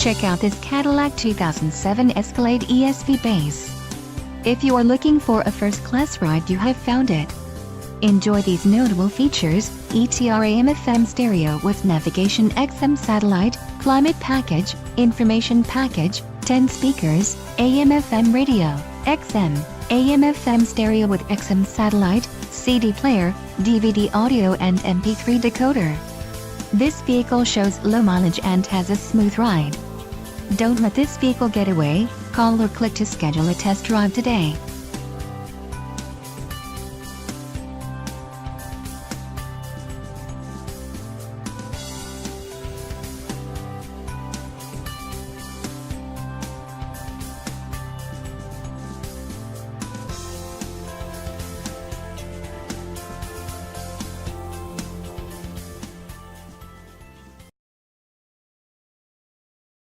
Check out this Cadillac 2007 Escalade ESV base. If you are looking for a first-class ride, you have found it. Enjoy these notable features: ETR AM/FM stereo with navigation, XM satellite, climate package, information package, 10 speakers, AM/FM radio, XM, AM/FM stereo with XM satellite, CD player, DVD audio and MP3 decoder. This vehicle shows low mileage and has a smooth ride. Don't let this vehicle get away. Call or click to schedule a test drive today.